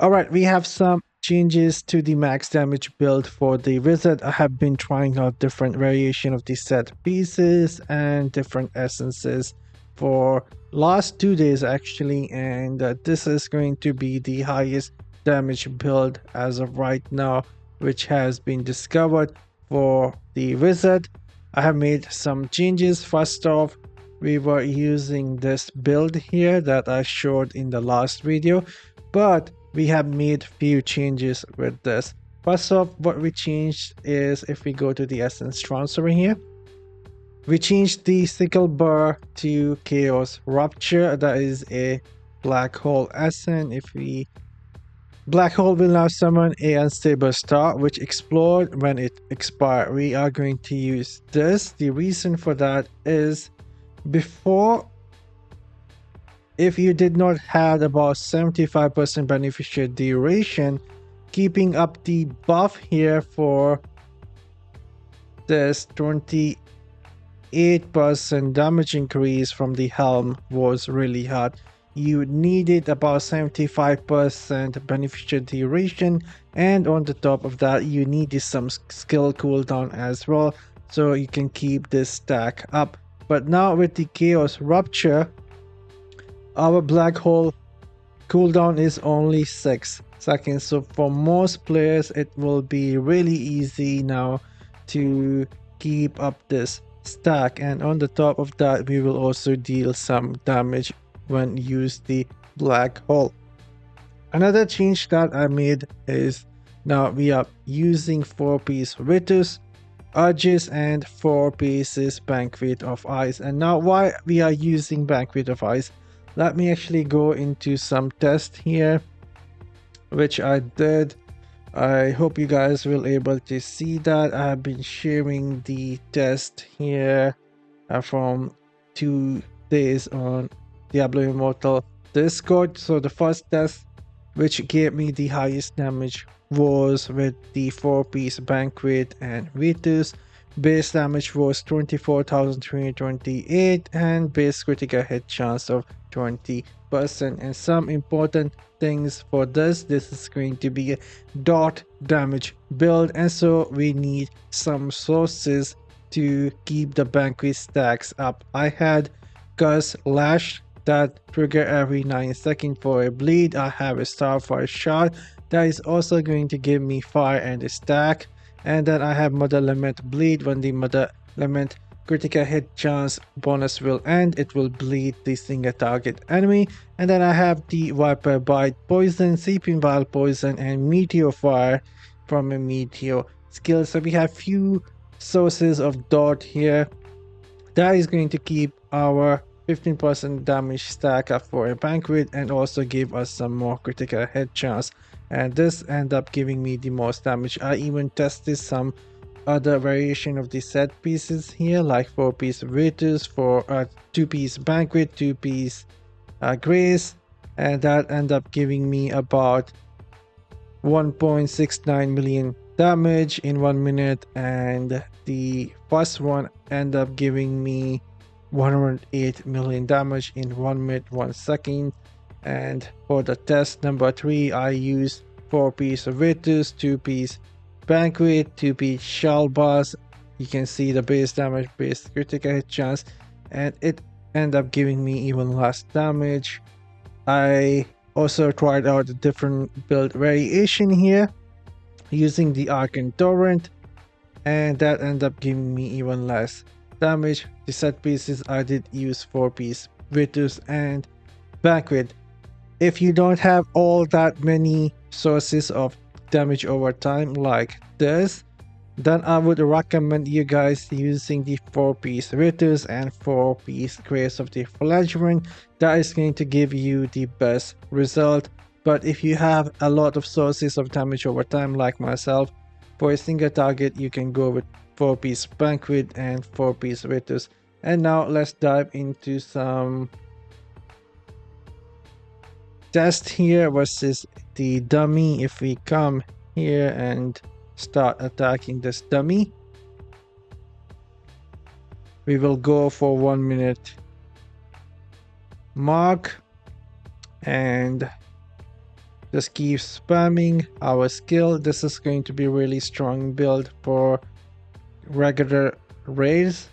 All right, we have some changes to the max damage build for the wizard. I have been trying out different variation of the set pieces and different essences for last 2 days actually, and this is going to be the highest damage build as of right now, which has been discovered for the wizard. I have made some changes. First off, we were using this build here that I showed in the last video, but we have made few changes with this. First off, what we changed is if we go to the essence transfer here, we changed the sickle bar to chaos rupture. That is a black hole essence. If we black hole will now summon a unstable star which explode when it expires. We are going to use this. The reason for that is before, if you did not have about 75% beneficial duration, keeping up the buff here for this 28% damage increase from the helm was really hard. You needed about 75% beneficial duration, and on the top of that you needed some skill cooldown as well, so you can keep this stack up. But now with the chaos rupture, our black hole cooldown is only 6 seconds, so for most players it will be really easy now to keep up this stack. And on the top of that, we will also deal some damage when use the black hole. Another change that I made is now we are using 4-piece Ritus, Urges, and 4 pieces Banquet of Ice. And now why we are using Banquet of Ice, let me actually go into some test here, which I did. I hope you guys will able to see that. I have been sharing the test here from 2 days on Diablo Immortal Discord. So the first test which gave me the highest damage was with the 4-piece Banquet and Ritus. Base damage was 24,328 and base critical hit chance of 20%. And some important things for this is going to be a dot damage build, and so we need some sources to keep the Banquet stacks up. I had Gus Lash that trigger every 9 seconds for a bleed. I have a Starfire shot that is also going to give me fire and a stack. And then I have Mother Lament bleed. When the Mother Lament critical hit chance bonus will end, it will bleed the single target enemy. And then I have the Viper Bite poison, Seeping Vial poison, and Meteor Fire from a Meteor skill. So we have few sources of dot here. That is going to keep our 15% damage stack up for a Banquet and also give us some more critical hit chance. And this end up giving me the most damage. I even tested some other variation of the set pieces here, like 4-piece Ritus, for 2-piece Banquet, 2-piece Grace, and that end up giving me about 1.69 million damage in 1 minute, and the first one end up giving me 108 million damage in 1 minute 1 second. And for the test number 3, I used 4-piece Ritus, 2-piece Banquet, 2-piece Shalbaz. You can see the base damage, base critical hit chance, and it ended up giving me even less damage. I also tried out a different build variation here using the Arcane Torrent, and that ended up giving me even less damage. The set pieces I did use 4-piece Ritus and Banquet. If you don't have all that many sources of damage over time like this, then I would recommend you guys using the 4-piece Ritus and 4-piece Grace of the Flagellant. That is going to give you the best result. But if you have a lot of sources of damage over time like myself, for a single target you can go with 4-piece Banquet and 4-piece Ritus. And now let's dive into some test here versus the dummy. If we come here and start attacking this dummy, we will go for 1 minute mark, and Just keep spamming our skill. This is going to be really strong build for regular raids.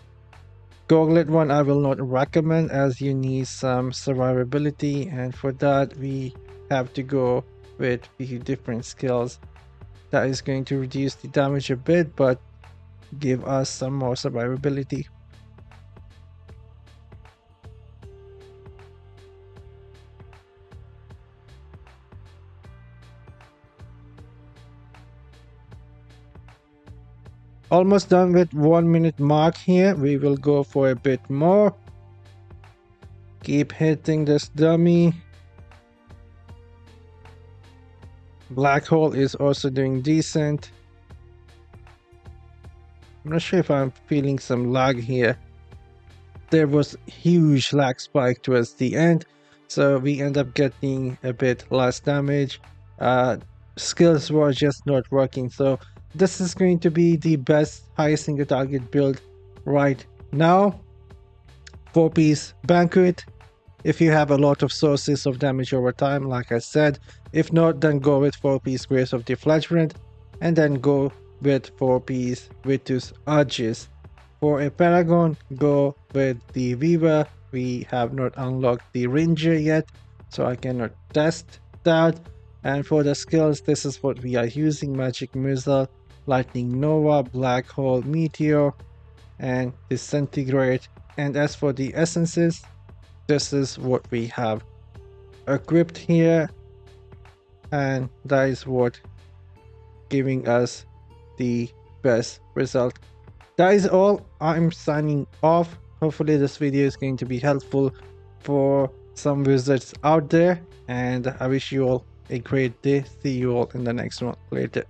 Goglet one I will not recommend, as you need some survivability, and for that we have to go with the different skills. That is going to reduce the damage a bit, but give us some more survivability. Almost done with 1 minute mark here. We will go for a bit more. Keep hitting this dummy. Black hole is also doing decent. I'm not sure if I'm feeling some lag here. There was huge lag spike towards the end, so we end up getting a bit less damage. Skills were just not working, so this is going to be the best high single target build right now. 4-piece banquet. If you have a lot of sources of damage over time, like I said. If not, then go with 4-piece Grace of the Flagrant, and then go with 4-piece Vitus Arges. For a Paragon, go with the Weaver. We have not unlocked the Ranger yet, so I cannot test that. And for the skills, this is what we are using: Magic Missile, Lightning Nova, Black Hole Meteor, and Disintegrate. And as for the essences, this is what we have equipped here, and that is what giving us the best result. That is all. I'm signing off. Hopefully this video is going to be helpful for some wizards out there, and I wish you all a great day. See you all in the next one. Later.